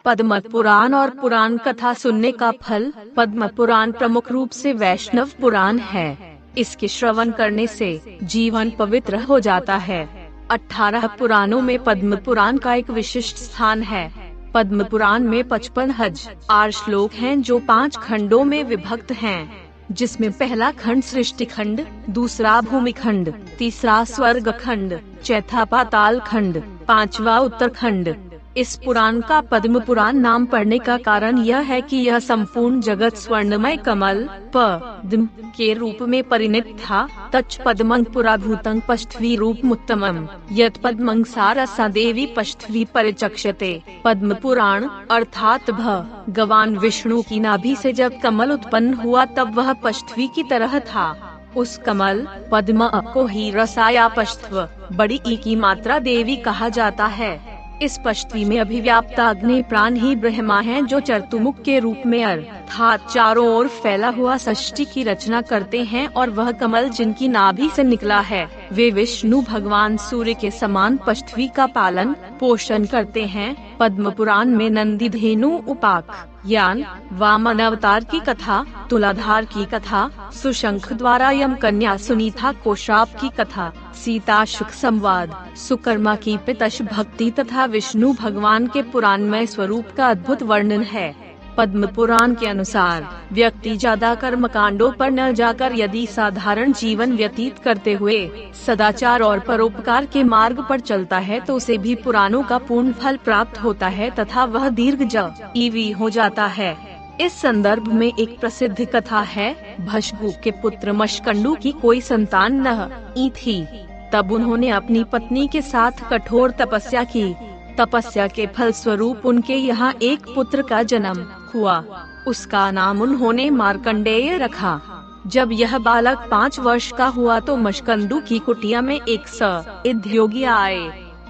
पद्म पुराण और पुराण कथा सुनने का फल। पद्म पुराण प्रमुख रूप से वैष्णव पुराण है। इसके श्रवण करने से जीवन पवित्र हो जाता है। 18 पुराणों में पद्म पुराण का एक विशिष्ट स्थान है। पद्म पुराण में 55,000 श्लोक हैं जो 5 खंडों में विभक्त हैं, जिसमें पहला खंड सृष्टि खंड, दूसरा भूमि खंड, तीसरा स्वर्ग खंड, चौथा पाताल खंड, 5वां उत्तर खंड। इस पुराण का पद्म पुराण नाम पड़ने का कारण यह है कि यह संपूर्ण जगत स्वर्णमय कमल पद्म के रूप में परिणत था। तच्च पद्मं पुरा भूतं पृथ्वी रूपमुत्तमम् यत् पद्मं सारसा देवी पृथ्वी परिचक्षते। पद्म पुराण अर्थात भगवान विष्णु की नाभि से जब कमल उत्पन्न हुआ तब वह पृथ्वी की तरह था। उस कमल पद्म को ही रसाया पृथ्व बड़ी ई की मात्रा देवी कहा जाता है। इस पृथ्वी में अभिव्याप्त अग्नि प्राण ही ब्रह्मा हैं, जो चतुर्मुख के रूप में अर्थात चारों ओर फैला हुआ सृष्टि की रचना करते हैं, और वह कमल जिनकी नाभि से निकला है वे विष्णु भगवान सूर्य के समान पृथ्वी का पालन पोषण करते हैं। पद्म पुराण में नंदी धेनु उपाख्यान, वामन अवतार की कथा, तुलाधार की कथा, सुशंख द्वारा यम कन्या सुनीता को श्राप की कथा, सीता शुक संवाद, सुकर्मा की पितश भक्ति तथा विष्णु भगवान के पुराणमय स्वरूप का अद्भुत वर्णन है। पद्म पुराण के अनुसार व्यक्ति ज्यादा कर्मकांडों पर न जाकर यदि साधारण जीवन व्यतीत करते हुए सदाचार और परोपकार के मार्ग पर चलता है तो उसे भी पुराणों का पूर्ण फल प्राप्त होता है तथा वह दीर्घजीवी हो जाता है। इस संदर्भ में एक प्रसिद्ध कथा है। भृगु के पुत्र मशकंडू की कोई संतान नहीं थी। तब उन्होंने अपनी पत्नी के साथ कठोर तपस्या की। तपस्या के फल स्वरूप उनके यहाँ एक पुत्र का जन्म हुआ। उसका नाम उन्होंने मार्कंडेय रखा। जब यह बालक 5 वर्ष का हुआ तो मशकंडू की कुटिया में एक सिद्ध योगी आए।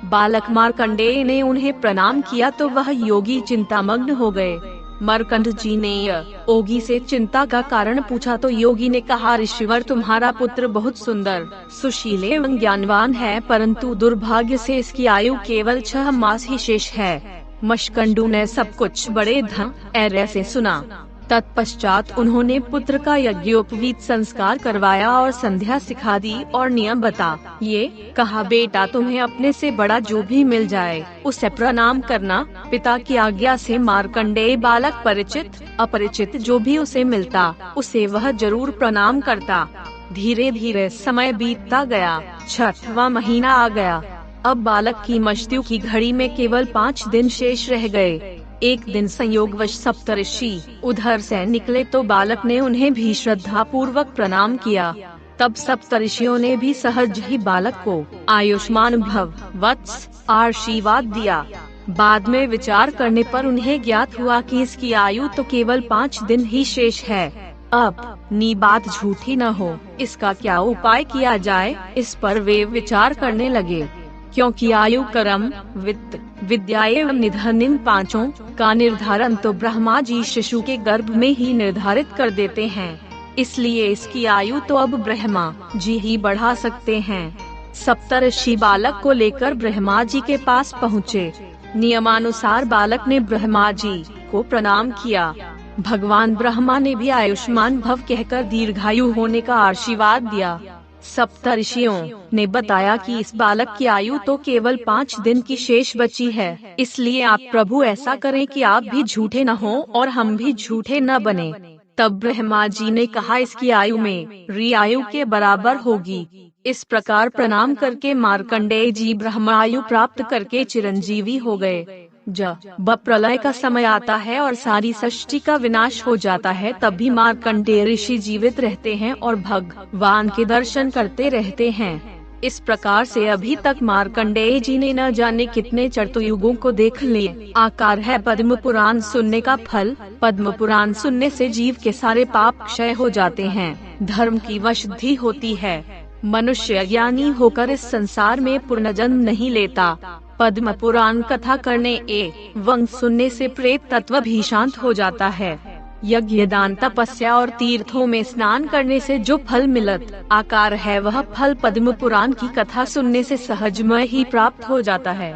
बालक मार्कंडेय ने उन्हें प्रणाम किया तो वह योगी चिंतामग्न हो गए। मार्कंड जी ने योगी से चिंता का कारण पूछा तो योगी ने कहा, ऋषिवर तुम्हारा पुत्र बहुत सुंदर, सुशील एवं ज्ञानवान है, परंतु दुर्भाग्य से इसकी आयु केवल 6 मास ही शेष है। मशकंडू ने सब कुछ बड़े धैर्य से सुना। तत्पश्चात उन्होंने पुत्र का यज्ञोपवीत संस्कार करवाया और संध्या सिखा दी और नियम बता ये कहा, बेटा तुम्हें अपने से बड़ा जो भी मिल जाए उसे प्रणाम करना। पिता की आज्ञा से मार्कंडेय बालक परिचित अपरिचित जो भी उसे मिलता उसे वह जरूर प्रणाम करता। धीरे धीरे समय बीतता गया। 6वां महीना आ गया। अब बालक की मृत्यु की घड़ी में केवल 5 दिन शेष रह गए। एक दिन संयोगवश सप्तऋषि उधर से निकले तो बालक ने उन्हें भी श्रद्धा पूर्वक प्रणाम किया। तब सप्तऋषियों ने भी सहज ही बालक को आयुष्मान भव वत्स आशीर्वाद दिया। बाद में विचार करने पर उन्हें ज्ञात हुआ कि इसकी आयु तो केवल 5 दिन ही शेष है। अब नी बात झूठी न हो, इसका क्या उपाय किया जाए, इस पर वे विचार करने लगे। क्योंकि आयु, कर्म, वित्त, विद्या एवं निधन इन 5 का निर्धारण तो ब्रह्मा जी शिशु के गर्भ में ही निर्धारित कर देते हैं, इसलिए इसकी आयु तो अब ब्रह्मा जी ही बढ़ा सकते हैं। सप्तऋषि बालक को लेकर ब्रह्मा जी के पास पहुँचे। नियमानुसार बालक ने ब्रह्मा जी को प्रणाम किया। भगवान ब्रह्मा ने भी आयुष्मान भव कहकर दीर्घायु होने का आशीर्वाद दिया। सप्तऋषियों ने बताया कि इस बालक की आयु तो केवल 5 दिन की शेष बची है, इसलिए आप प्रभु ऐसा करें कि आप भी झूठे न हो और हम भी झूठे न बने। तब ब्रह्मा जी ने कहा, इसकी आयु मेरी आयु के बराबर होगी। इस प्रकार प्रणाम करके मार्कंडेय जी ब्रह्मायु प्राप्त करके चिरंजीवी हो गए। जब प्रलय का समय आता है और सारी सृष्टि का विनाश हो जाता है तब भी मार्कंडेय ऋषि जीवित रहते हैं और भगवान के दर्शन करते रहते हैं। इस प्रकार से अभी तक मार्कंडेय जी ने न जाने कितने चतुर्युगों को देख लिए। आकार है पद्म पुराण सुनने का फल। पद्म पुराण सुनने से जीव के सारे पाप क्षय हो जाते हैं, धर्म की वृद्धि होती है। मनुष्य ज्ञानी होकर इस संसार में पुनर्जन्म नहीं लेता। पद्म पुराण कथा करने एवं सुनने से प्रेत तत्व भी शांत हो जाता है। यज्ञ, दान, तपस्या और तीर्थों में स्नान करने से जो फल मिलत आकार है वह फल पद्म पुराण की कथा सुनने से सहजमय ही प्राप्त हो जाता है।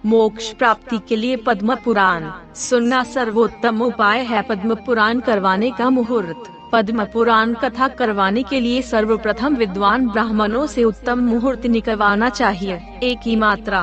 मोक्ष प्राप्ति के लिए पद्म पुराण सुनना सर्वोत्तम उपाय है। पद्म पुराण करवाने का मुहूर्त। पद्म पुराण कथा करवाने के लिए सर्वप्रथम विद्वान ब्राह्मणों से उत्तम मुहूर्त निकलवाना चाहिए। एक ही मात्रा।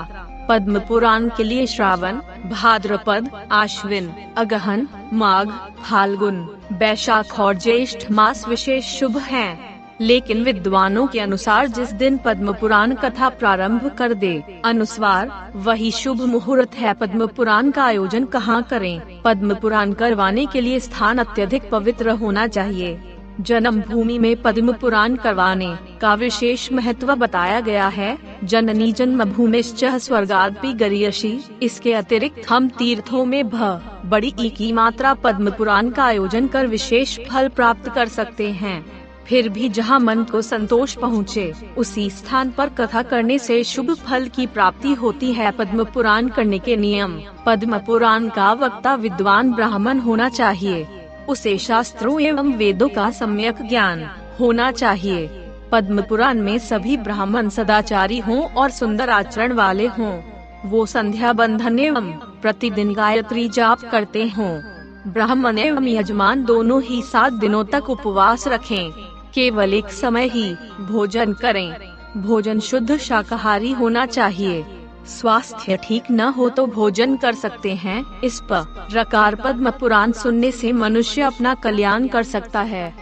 पद्म पुराण के लिए श्रावण, भाद्रपद, आश्विन, अगहन, माघ, फाल्गुन, वैशाख और ज्येष्ठ मास विशेष शुभ हैं। लेकिन विद्वानों के अनुसार जिस दिन पद्म पुराण कथा प्रारंभ कर दे अनुसार वही शुभ मुहूर्त है। पद्म पुराण का आयोजन कहाँ करें? पद्म पुराण करवाने के लिए स्थान अत्यधिक पवित्र होना चाहिए। जन्म भूमि में पद्म पुराण करवाने का विशेष महत्व बताया गया है। जननी जन्म भूमिश्च स्वर्गादपि गरीयसी। इसके अतिरिक्त हम तीर्थों में बड़ी ई की मात्रा पद्म पुराण का आयोजन कर विशेष फल प्राप्त कर सकते हैं। फिर भी जहाँ मन को संतोष पहुँचे उसी स्थान पर कथा करने से शुभ फल की प्राप्ति होती है। पद्म पुराण करने के नियम। पद्म पुराण का वक्ता विद्वान ब्राह्मण होना चाहिए। उसे शास्त्रों एवं वेदों का सम्यक ज्ञान होना चाहिए। पद्म पुराण में सभी ब्राह्मण सदाचारी हों और सुंदर आचरण वाले हों। वो संध्या बंधन एवं प्रतिदिन गायत्री जाप करते हों। ब्राह्मण एवं यजमान दोनों ही 7 दिनों तक उपवास रखें। केवल एक समय ही भोजन करें। भोजन शुद्ध शाकाहारी होना चाहिए। स्वास्थ्य ठीक न हो तो भोजन कर सकते हैं। इस प्रकार पद्म पुराण सुनने से मनुष्य अपना कल्याण कर सकता है।